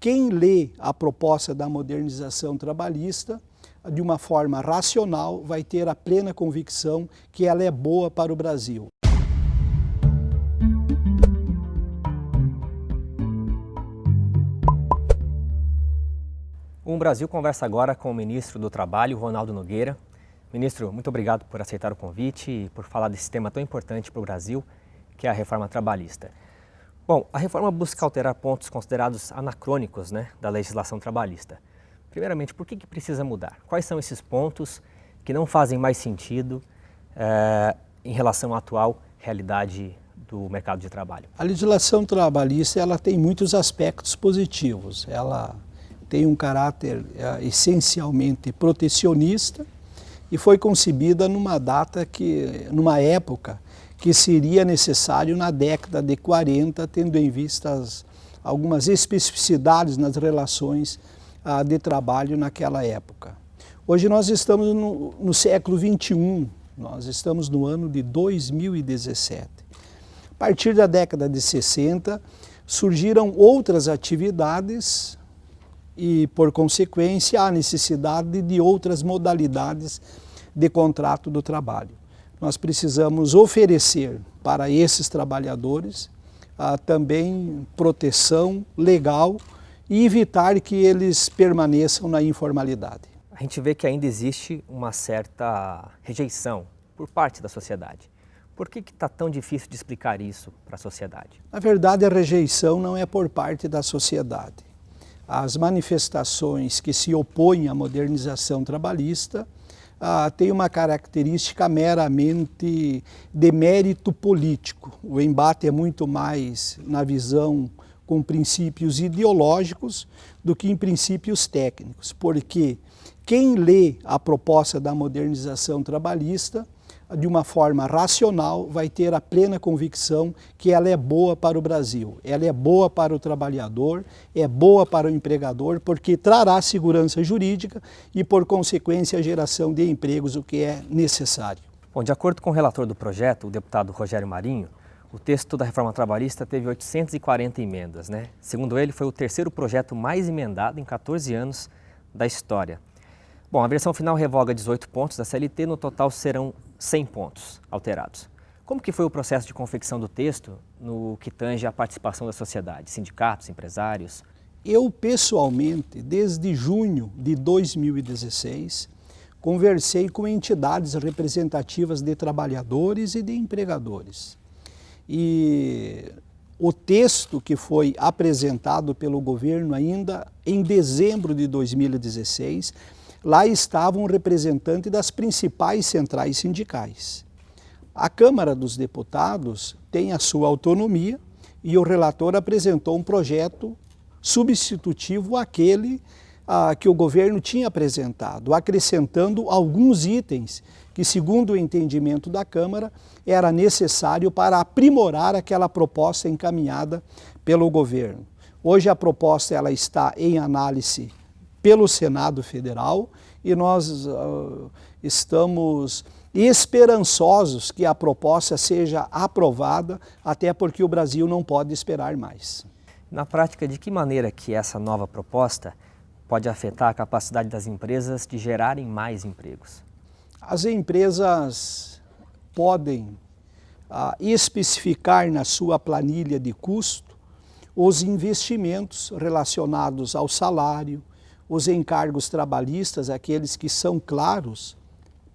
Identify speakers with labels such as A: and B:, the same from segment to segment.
A: quem lê a proposta da modernização trabalhista, de uma forma racional, vai ter a plena convicção que ela é boa para o Brasil.
B: O Brasil conversa agora com o ministro do Trabalho, Ronaldo Nogueira. Ministro, muito obrigado por aceitar o convite e por falar desse tema tão importante para o Brasil, que é a reforma trabalhista. Bom, a reforma busca alterar pontos considerados anacrônicos, da legislação trabalhista. Primeiramente, por que precisa mudar? Quais são esses pontos que não fazem mais sentido em relação à atual realidade do mercado de trabalho?
A: A legislação trabalhista ela tem muitos aspectos positivos. Ela tem um caráter essencialmente protecionista e foi concebida numa época que seria necessário na década de 40, tendo em vista algumas especificidades nas relações de trabalho naquela época. Hoje nós estamos no século XXI, nós estamos no ano de 2017. A partir da década de 60, surgiram outras atividades e, por consequência, a necessidade de outras modalidades de contrato do trabalho. Nós precisamos oferecer para esses trabalhadores também proteção legal e evitar que eles permaneçam na informalidade.
B: A gente vê que ainda existe uma certa rejeição por parte da sociedade. Por que está tão difícil de explicar isso para a sociedade?
A: Na verdade, a rejeição não é por parte da sociedade. As manifestações que se opõem à modernização trabalhista têm uma característica meramente de mérito político. O embate é muito mais na visão com princípios ideológicos do que em princípios técnicos, porque quem lê a proposta da modernização trabalhista de uma forma racional vai ter a plena convicção que ela é boa para o Brasil, ela é boa para o trabalhador, é boa para o empregador, porque trará segurança jurídica e, por consequência, a geração de empregos, o que é necessário.
B: Bom, de acordo com o relator do projeto, o deputado Rogério Marinho, o texto da reforma trabalhista teve 840 emendas, Segundo ele, foi o terceiro projeto mais emendado em 14 anos da história. Bom, a versão final revoga 18 pontos da CLT, no total serão 100 pontos alterados. Como que foi o processo de confecção do texto no que tange à participação da sociedade, sindicatos, empresários?
A: Eu, pessoalmente, desde junho de 2016, conversei com entidades representativas de trabalhadores e de empregadores. E o texto que foi apresentado pelo governo ainda em dezembro de 2016, lá estava um representante das principais centrais sindicais. A Câmara dos Deputados tem a sua autonomia e o relator apresentou um projeto substitutivo àquele que o governo tinha apresentado, acrescentando alguns itens que, segundo o entendimento da Câmara, era necessário para aprimorar aquela proposta encaminhada pelo governo. Hoje a proposta ela está em análise pelo Senado Federal e nós estamos esperançosos que a proposta seja aprovada, até porque o Brasil não pode esperar mais.
B: Na prática, de que maneira que essa nova proposta pode afetar a capacidade das empresas de gerarem mais empregos?
A: As empresas podem especificar na sua planilha de custo os investimentos relacionados ao salário, os encargos trabalhistas, aqueles que são claros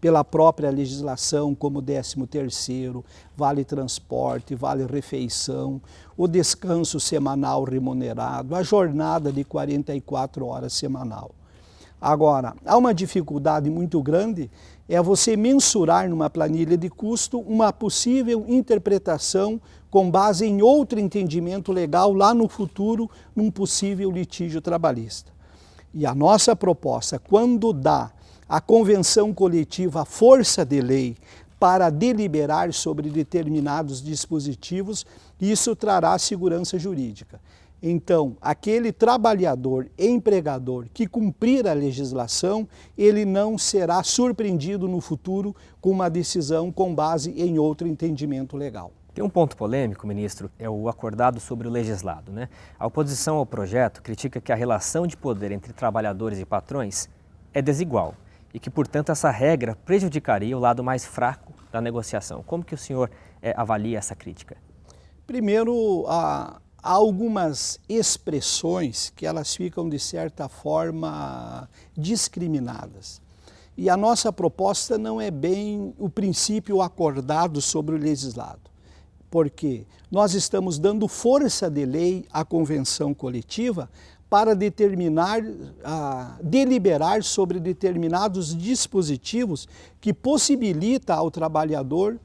A: pela própria legislação, como 13º, vale transporte, vale refeição, o descanso semanal remunerado, a jornada de 44 horas semanal. Agora, há uma dificuldade muito grande, é você mensurar numa planilha de custo uma possível interpretação com base em outro entendimento legal lá no futuro, num possível litígio trabalhista. E a nossa proposta, quando dá à convenção coletiva a força de lei para deliberar sobre determinados dispositivos, isso trará segurança jurídica. Então, aquele trabalhador, empregador que cumprir a legislação, ele não será surpreendido no futuro com uma decisão com base em outro entendimento legal.
B: Tem um ponto polêmico, ministro, é o acordado sobre o legislado, né? A oposição ao projeto critica que a relação de poder entre trabalhadores e patrões é desigual e que, portanto, essa regra prejudicaria o lado mais fraco da negociação. Como que o senhor avalia essa crítica?
A: Primeiro, há algumas expressões que elas ficam, de certa forma, discriminadas. E a nossa proposta não é bem o princípio acordado sobre o legislado, porque nós estamos dando força de lei à convenção coletiva para deliberar sobre determinados dispositivos que possibilita ao trabalhador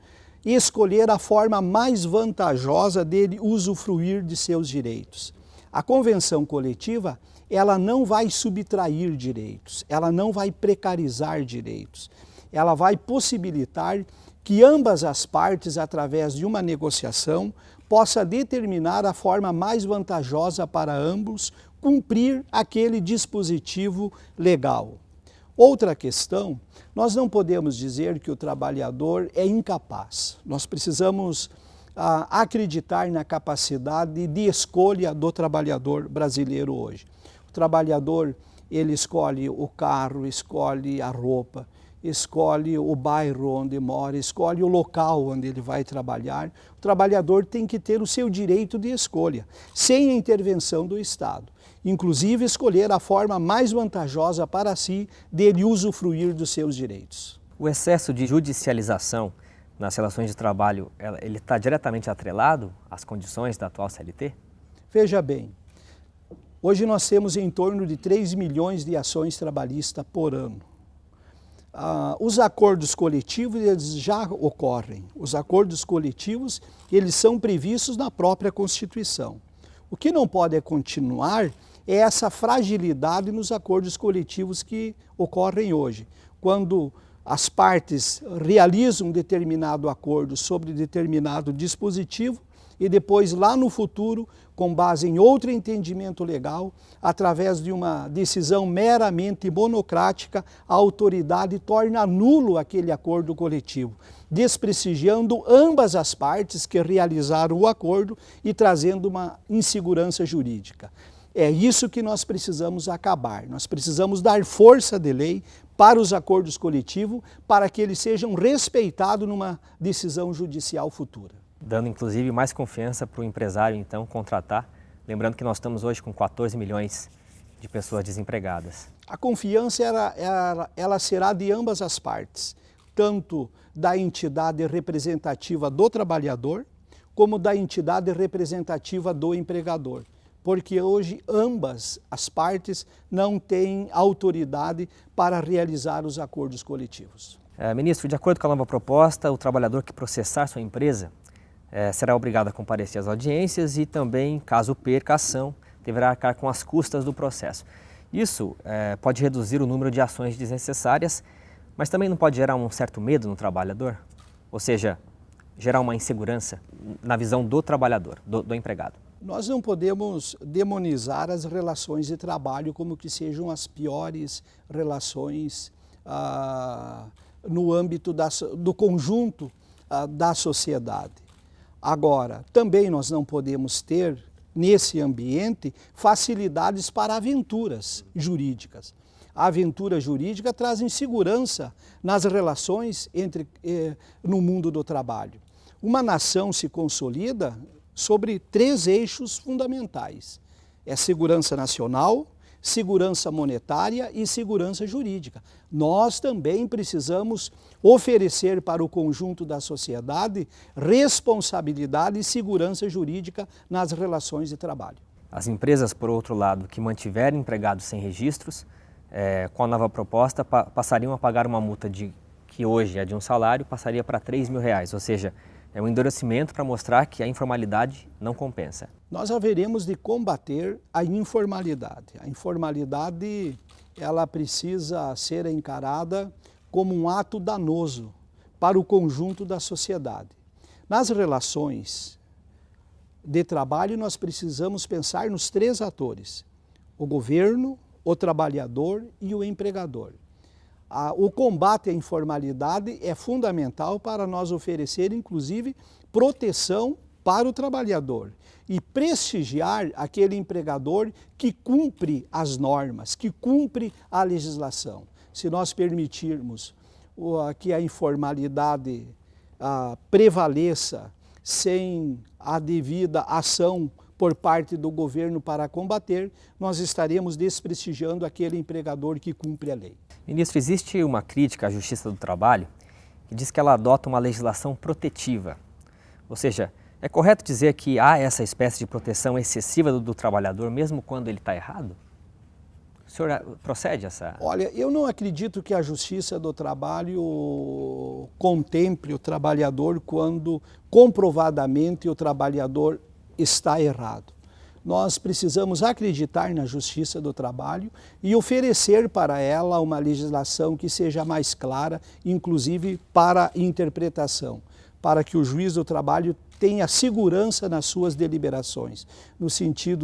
A: escolher a forma mais vantajosa dele usufruir de seus direitos. A convenção coletiva, ela não vai subtrair direitos, ela não vai precarizar direitos, ela vai possibilitar que ambas as partes, através de uma negociação, possa determinar a forma mais vantajosa para ambos cumprir aquele dispositivo legal. Outra questão, nós não podemos dizer que o trabalhador é incapaz. Nós precisamos acreditar na capacidade de escolha do trabalhador brasileiro hoje. O trabalhador, ele escolhe o carro, escolhe a roupa, escolhe o bairro onde mora, escolhe o local onde ele vai trabalhar. O trabalhador tem que ter o seu direito de escolha, sem a intervenção do Estado. Inclusive escolher a forma mais vantajosa para si dele usufruir dos seus direitos.
B: O excesso de judicialização nas relações de trabalho, ele está diretamente atrelado às condições da atual CLT?
A: Veja bem, hoje nós temos em torno de 3 milhões de ações trabalhistas por ano. Os acordos coletivos, eles já ocorrem. Os acordos coletivos, eles são previstos na própria Constituição. O que não pode continuar é essa fragilidade nos acordos coletivos que ocorrem hoje. Quando as partes realizam um determinado acordo sobre determinado dispositivo e depois, lá no futuro, com base em outro entendimento legal, através de uma decisão meramente monocrática, a autoridade torna nulo aquele acordo coletivo, desprestigiando ambas as partes que realizaram o acordo e trazendo uma insegurança jurídica. É isso que nós precisamos acabar. Nós precisamos dar força de lei para os acordos coletivos, para que eles sejam respeitados numa decisão judicial futura.
B: Dando, inclusive, mais confiança para o empresário, então, contratar. Lembrando que nós estamos hoje com 14 milhões de pessoas desempregadas.
A: A confiança ela será de ambas as partes, tanto da entidade representativa do trabalhador, como da entidade representativa do empregador. Porque hoje ambas as partes não têm autoridade para realizar os acordos coletivos.
B: Ministro, de acordo com a nova proposta, o trabalhador que processar sua empresa será obrigado a comparecer às audiências e também, caso perca a ação, deverá arcar com as custas do processo. Isso pode reduzir o número de ações desnecessárias, mas também não pode gerar um certo medo no trabalhador? Ou seja, gerar uma insegurança na visão do trabalhador, do empregado.
A: Nós não podemos demonizar as relações de trabalho como que sejam as piores relações no âmbito do conjunto da sociedade. Agora, também nós não podemos ter, nesse ambiente, facilidades para aventuras jurídicas. A aventura jurídica traz insegurança nas relações no mundo do trabalho. Uma nação se consolida sobre 3 eixos fundamentais. É segurança nacional, segurança monetária e segurança jurídica. Nós também precisamos oferecer para o conjunto da sociedade responsabilidade e segurança jurídica nas relações de trabalho.
B: As empresas, por outro lado, que mantiverem empregados sem registros, com a nova proposta, passariam a pagar uma multa que hoje é de um salário, passaria para R$3 mil, ou seja, é um endurecimento para mostrar que a informalidade não compensa.
A: Nós haveremos de combater a informalidade. A informalidade, ela precisa ser encarada como um ato danoso para o conjunto da sociedade. Nas relações de trabalho, nós precisamos pensar nos 3 atores: o governo, o trabalhador e o empregador. O combate à informalidade é fundamental para nós oferecer, inclusive, proteção para o trabalhador e prestigiar aquele empregador que cumpre as normas, que cumpre a legislação. Se nós permitirmos que a informalidade prevaleça sem a devida ação por parte do governo para combater, nós estaremos desprestigiando aquele empregador que cumpre a lei.
B: Ministro, existe uma crítica à Justiça do Trabalho que diz que ela adota uma legislação protetiva. Ou seja, é correto dizer que há essa espécie de proteção excessiva do trabalhador mesmo quando ele está errado? O senhor procede essa...
A: Olha, eu não acredito que a Justiça do Trabalho contemple o trabalhador quando comprovadamente o trabalhador está errado. Nós precisamos acreditar na Justiça do Trabalho e oferecer para ela uma legislação que seja mais clara, inclusive para interpretação, para que o juiz do trabalho tenha segurança nas suas deliberações, no sentido